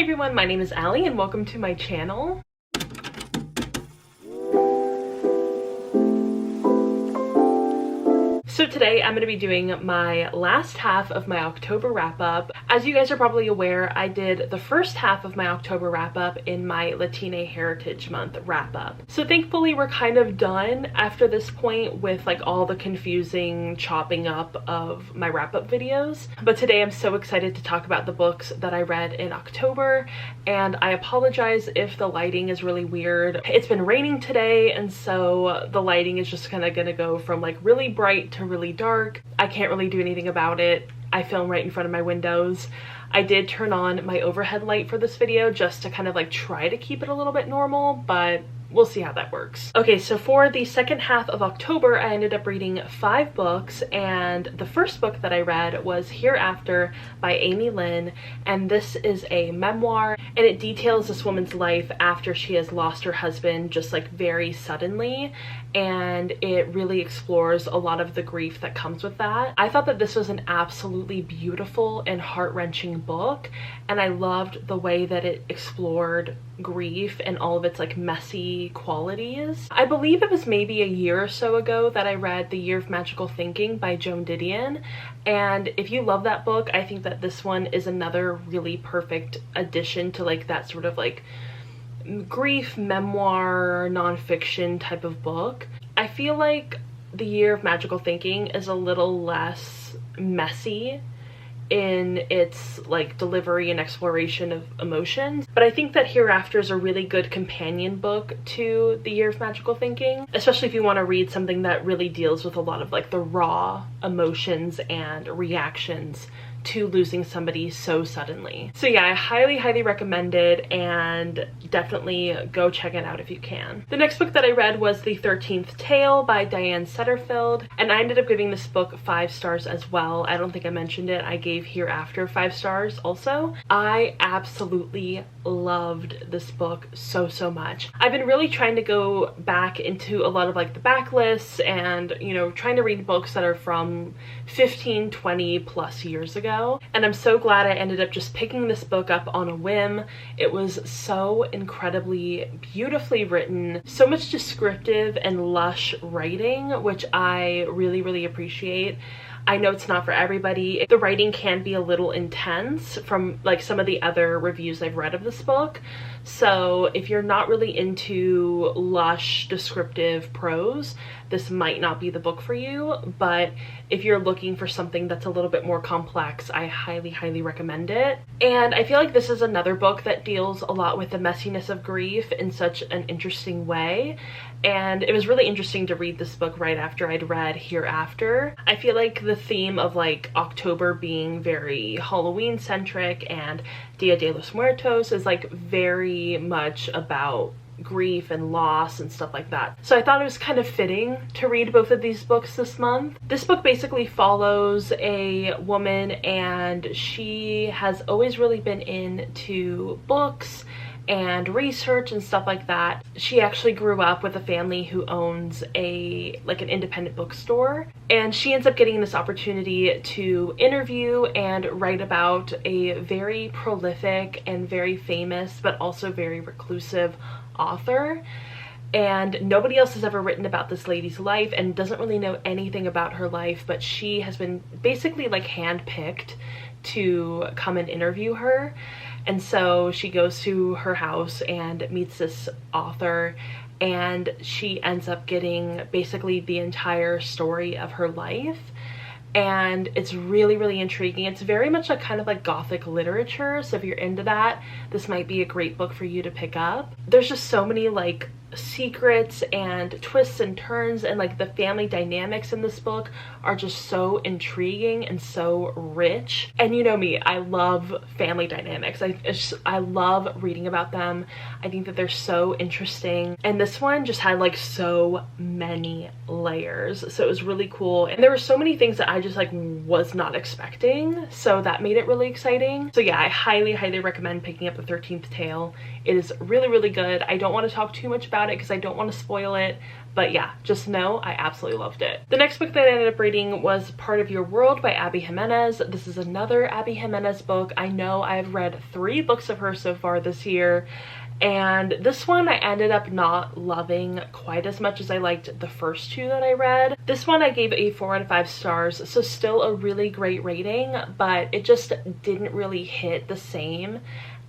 everyone, my name is Allie and welcome to my channel. So today I'm going to be doing my last half of my October wrap-up. As you guys are probably aware, I did the first half of my October wrap-up in my Latina Heritage Month wrap-up. So thankfully we're kind of done after this point with like all the confusing chopping up of my wrap-up videos. But today I'm so excited to talk about the books that I read in October, and I apologize if the lighting is really weird. It's been raining today, and so the lighting is just kind of gonna go from like really bright to really dark. I can't really do anything about it. I film right in front of my windows. I did turn on my overhead light for this video just to kind of like try to keep it a little bit normal, but we'll see how that works. Okay, so for the second half of October, I ended up reading 5 books, and the first book that I read was Hereafter by Amy Lynn, and this is a memoir, and it details this woman's life after she has lost her husband just like very suddenly, and it really explores a lot of the grief that comes with that. I thought that this was an absolutely beautiful and heart-wrenching book, and I loved the way that it explored grief and all of its like messy qualities. I believe it was maybe a year or so ago that I read The Year of Magical Thinking by Joan Didion, and if you love that book, I think that this one is another really perfect addition to like that sort of like grief memoir nonfiction type of book. I feel like The Year of Magical Thinking is a little less messy in its like delivery and exploration of emotions, but I think that Hereafter is a really good companion book to The Year of Magical Thinking, especially if you want to read something that really deals with a lot of like the raw emotions and reactions to losing somebody so suddenly. So yeah, I highly recommend it, and definitely go check it out if you can. The next book that I read was The 13th Tale by Diane Setterfield, and I ended up giving this book 5 stars as well. I don't think I mentioned it. I gave Hereafter 5 stars also. I absolutely loved this book so much. I've been really trying to go back into a lot of like the backlists and, you know, trying to read books that are from 15, 20 plus years ago. And I'm so glad I ended up just picking this book up on a whim. It was so incredibly beautifully written, so much descriptive and lush writing, which I really appreciate. I know it's not for everybody. The writing can be a little intense from like some of the other reviews I've read of this book. So if you're not really into lush descriptive prose, this might not be the book for you. But if you're looking for something that's a little bit more complex, I highly recommend it. And I feel like this is another book that deals a lot with the messiness of grief in such an interesting way. And it was really interesting to read this book right after I'd read Hereafter. I feel like the theme of like October being very Halloween centric and Dia de los Muertos is like very much about grief and loss and stuff like that. So I thought it was kind of fitting to read both of these books this month. This book basically follows a woman, and she has always really been into books and research and stuff like that. She actually grew up with a family who owns an independent bookstore, and she ends up getting this opportunity to interview and write about a very prolific and very famous but also very reclusive author. And nobody else has ever written about this lady's life and doesn't really know anything about her life, but she has been basically like handpicked to come and interview her. And so she goes to her house and meets this author, and she ends up getting basically the entire story of her life. And it's really intriguing. It's very much like kind of like Gothic literature, so if you're into that, this might be a great book for you to pick up. There's just so many like secrets and twists and turns, and like the family dynamics in this book are just so intriguing and so rich. And you know me, I love family dynamics. I love reading about them. I think that they're so interesting, and this one just had like so many layers, so it was really cool. And there were so many things that I just like was not expecting, so that made it really exciting. So yeah, I highly recommend picking up The 13th Tale. It is really good. I don't want to talk too much about about it because I don't want to spoil it. But yeah, just know I absolutely loved it. The next book that I ended up reading was Part of Your World by Abby Jimenez. This is another Abby Jimenez book. I know I've read 3 books of her so far this year, and this one I ended up not loving quite as much as I liked the first 2 that I read. This one I gave a 4 out of 5 stars, so still a really great rating, but it just didn't really hit the same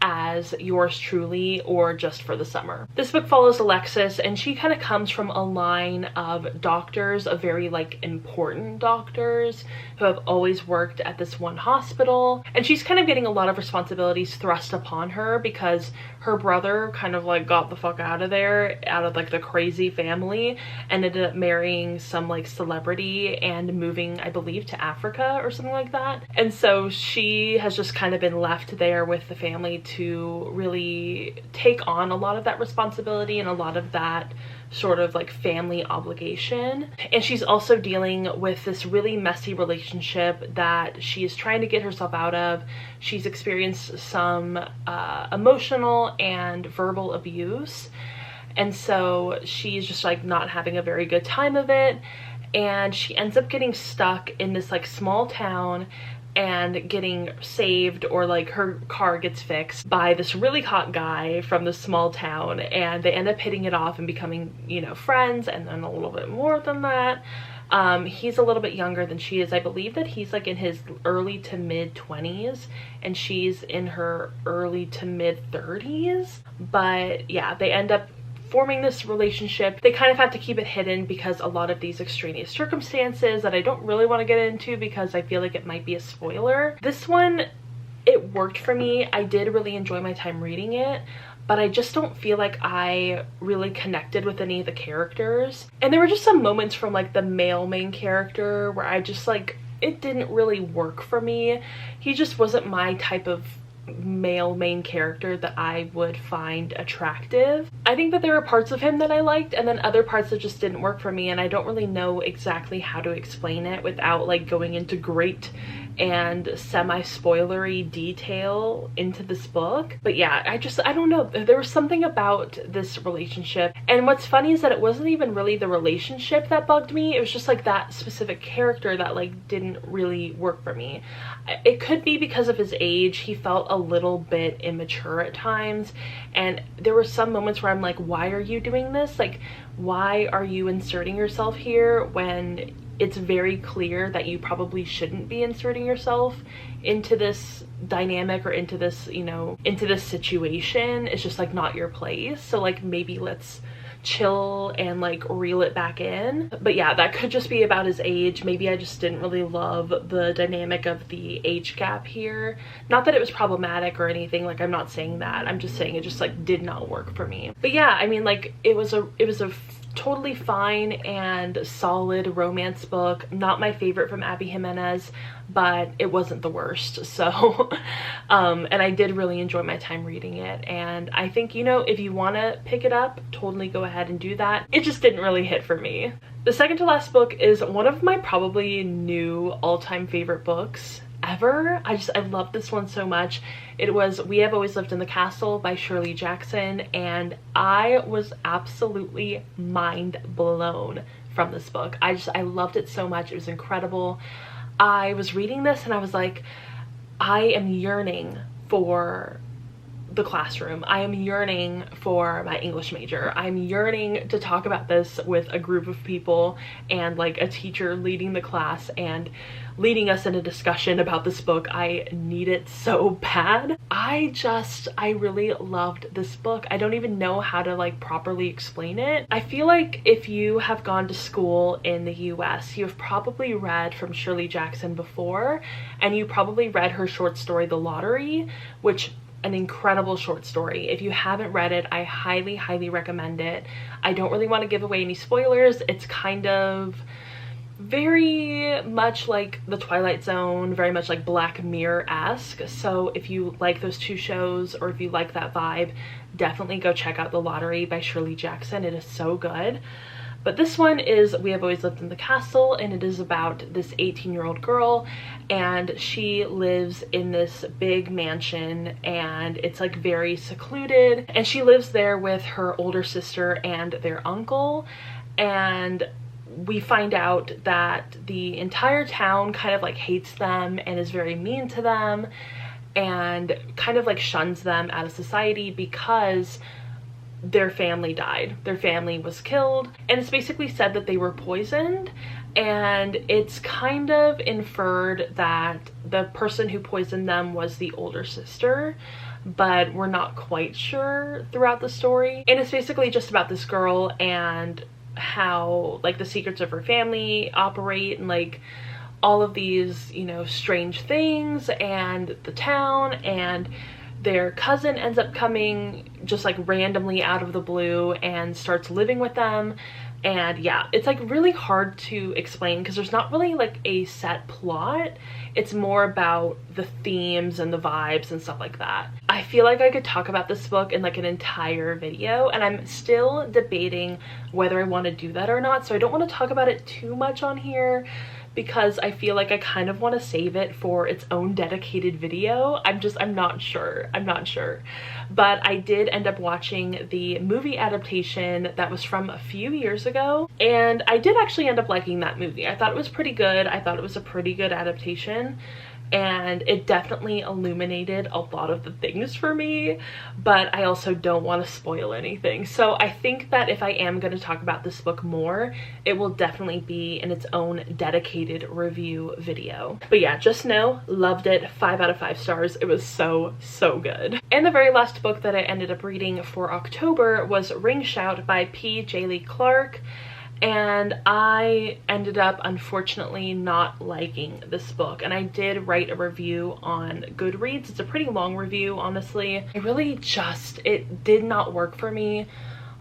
as Yours Truly or Just for the Summer. This book follows Alexis, and she kind of comes from a line of doctors, of very like important doctors who have always worked at this one hospital, and she's kind of getting a lot of responsibilities thrust upon her because her brother kind of like got the fuck out of there, out of like the crazy family, and ended up marrying some like celebrity and moving, I believe, to Africa or something like that. And so she has just kind of been left there with the family to really take on a lot of that responsibility and a lot of that sort of like family obligation. And she's also dealing with this really messy relationship that she is trying to get herself out of. She's experienced some emotional and verbal abuse, and so she's just like not having a very good time of it, and she ends up getting stuck in this like small town and getting saved, or like her car gets fixed by this really hot guy from this small town, and they end up hitting it off and becoming, you know, friends, and then a little bit more than that. He's a little bit younger than she is. I believe that he's like in his early to mid 20s and she's in her early to mid 30s. But yeah, they end up forming this relationship. They kind of have to keep it hidden because a lot of these extraneous circumstances that I don't really want to get into because I feel like it might be a spoiler. This one, it worked for me. I did really enjoy my time reading it, but I just don't feel like I really connected with any of the characters. And there were just some moments from like the male main character where I just like, it didn't really work for me. He just wasn't my type of male main character that I would find attractive. I think that there are parts of him that I liked, and then other parts that just didn't work for me, and I don't really know exactly how to explain it without like going into great and semi-spoilery detail into this book. But yeah, I don't know, there was something about this relationship, and what's funny is that it wasn't even really the relationship that bugged me. It was just like that specific character that like didn't really work for me. It could be because of his age. He felt a little bit immature at times, and there were some moments where I'm like, why are you doing this? Like, why are you inserting yourself here when it's very clear that you probably shouldn't be inserting yourself into this dynamic or into this, you know, into this situation? It's just like not your place. So like maybe let's chill and like reel it back in. But yeah, that could just be about his age. Maybe I just didn't really love the dynamic of the age gap here. Not that it was problematic or anything, like I'm not saying that. I'm just saying it just like did not work for me. But yeah, I mean, like it was a totally fine and solid romance book. Not my favorite from Abby Jimenez, but it wasn't the worst. So and I did really enjoy my time reading it, and I think, you know, if you want to pick it up, totally go ahead and do that. It just didn't really hit for me. The second to last book is one of my probably new all-time favorite books ever. I love this one so much. It was We Have Always Lived in the Castle by Shirley Jackson, and I was absolutely mind blown from this book. I loved it so much. It was incredible. I was reading this and I was like, I am yearning for the classroom. I am yearning for my English major. I'm yearning to talk about this with a group of people and like a teacher leading the class and leading us in a discussion about this book. I need it so bad. I really loved this book. I don't even know how to like properly explain it. I feel like if you have gone to school in the US, you've probably read from Shirley Jackson before, and you probably read her short story, The Lottery, which an incredible short story. If you haven't read it, I highly, highly recommend it. I don't really want to give away any spoilers. It's kind of very much like The Twilight Zone, very much like Black Mirror-esque. So if you like those two shows, or if you like that vibe, definitely go check out The Lottery by Shirley Jackson. It is so good. But this one is We Have Always Lived in the Castle, and it is about this 18-year-old girl, and she lives in this big mansion, and it's like very secluded, and she lives there with her older sister and their uncle. And we find out that the entire town kind of like hates them and is very mean to them and kind of like shuns them out of society because their family died. Their family was killed, and it's basically said that they were poisoned, and it's kind of inferred that the person who poisoned them was the older sister, but we're not quite sure throughout the story. And it's basically just about this girl and how like the secrets of her family operate, and like all of these, you know, strange things, and the town, and their cousin ends up coming just like randomly out of the blue and starts living with them. And yeah, it's like really hard to explain because there's not really like a set plot. It's more about the themes and the vibes and stuff like that. I feel like I could talk about this book in like an entire video, and I'm still debating whether I want to do that or not. So I don't want to talk about it too much on here because I feel like I kind of want to save it for its own dedicated video. I'm not sure. But I did end up watching the movie adaptation that was from a few years ago, and I did actually end up liking that movie. I thought it was pretty good. I thought it was a pretty good adaptation, and it definitely illuminated a lot of the things for me, but I also don't want to spoil anything. So I think that if I am going to talk about this book more, it will definitely be in its own dedicated review video. But yeah, just know, loved it. 5 out of 5 stars. It was so good. And the very last book that I ended up reading for October was Ring Shout by P. J. Lee Clark. And I ended up unfortunately not liking this book, and I did write a review on Goodreads. It's a pretty long review, honestly. It did not work for me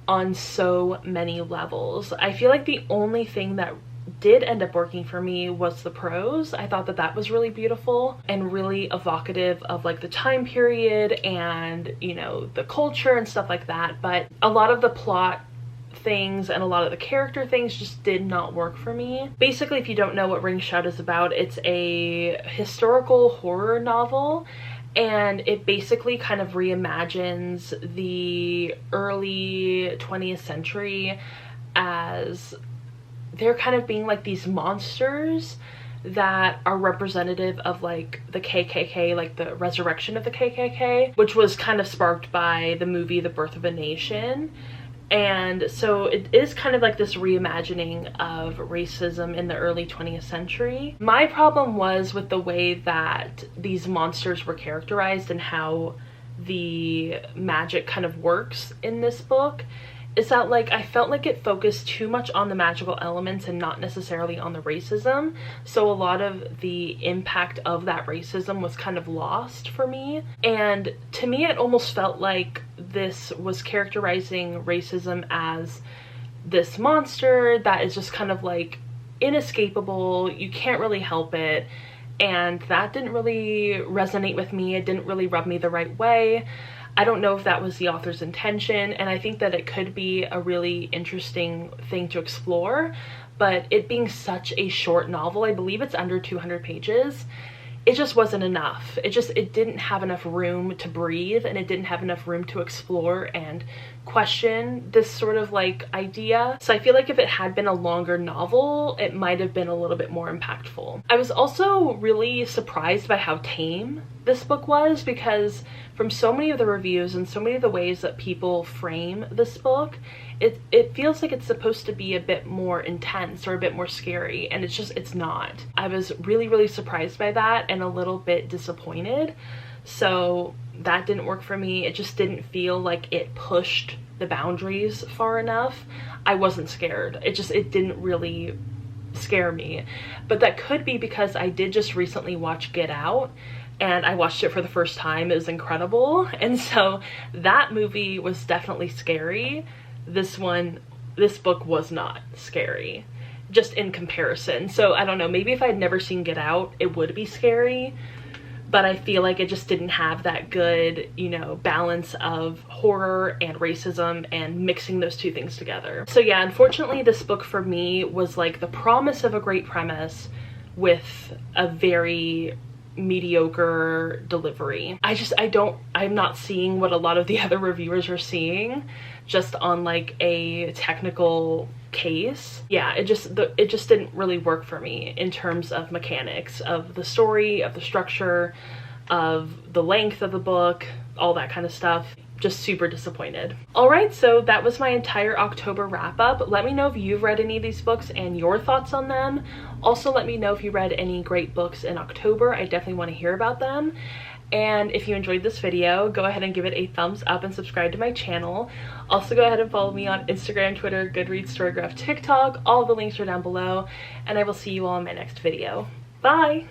on so many levels. I feel like the only thing that did end up working for me was the prose. I thought that that was really beautiful and really evocative of like the time period and, you know, the culture and stuff like that, but a lot of the plot things and a lot of the character things just did not work for me. Basically, if you don't know what Ring Shout is about, it's a historical horror novel, and it basically kind of reimagines the early 20th century as they're kind of being like these monsters that are representative of like the KKK, like the resurrection of the KKK, which was kind of sparked by the movie The Birth of a Nation. And so it is kind of like this reimagining of racism in the early 20th century. My problem was with the way that these monsters were characterized and how the magic kind of works in this book, is that like I felt like it focused too much on the magical elements and not necessarily on the racism. So a lot of the impact of that racism was kind of lost for me. And to me, it almost felt like this was characterizing racism as this monster that is just kind of like inescapable. You can't really help it. And that didn't really resonate with me. It didn't really rub me the right way. I don't know if that was the author's intention, and I think that it could be a really interesting thing to explore, but it being such a short novel, I believe it's under 200 pages, it just wasn't enough. It didn't have enough room to breathe, and it didn't have enough room to explore and question this sort of like idea. So I feel like if it had been a longer novel, it might have been a little bit more impactful. I was also really surprised by how tame this book was, because from so many of the reviews and so many of the ways that people frame this book, it feels like it's supposed to be a bit more intense or a bit more scary, and it's not. I was really surprised by that and a little bit disappointed. So that didn't work for me. It just didn't feel like it pushed the boundaries far enough. I wasn't scared. It didn't really scare me. But that could be because I did just recently watch Get Out, and I watched it for the first time. It was incredible. And so that movie was definitely scary. This book was not scary, just in comparison. So I don't know, maybe if I had never seen Get Out, it would be scary. but I feel like it just didn't have that good, you know, balance of horror and racism and mixing those two things together. So yeah, unfortunately this book for me was like the promise of a great premise with a very mediocre delivery. I'm not seeing what a lot of the other reviewers are seeing just on like a technical case. Yeah, it just didn't really work for me in terms of mechanics of the story, of the structure, of the length of the book, all that kind of stuff. Just super disappointed. All right, so that was my entire October wrap up. Let me know if you've read any of these books and your thoughts on them. Also, let me know if you read any great books in October. I definitely want to hear about them. And if you enjoyed this video, go ahead and give it a thumbs up and subscribe to my channel. Also, go ahead and follow me on Instagram, Twitter, Goodreads, Storygraph, TikTok. All the links are down below, and I will see you all in my next video. Bye!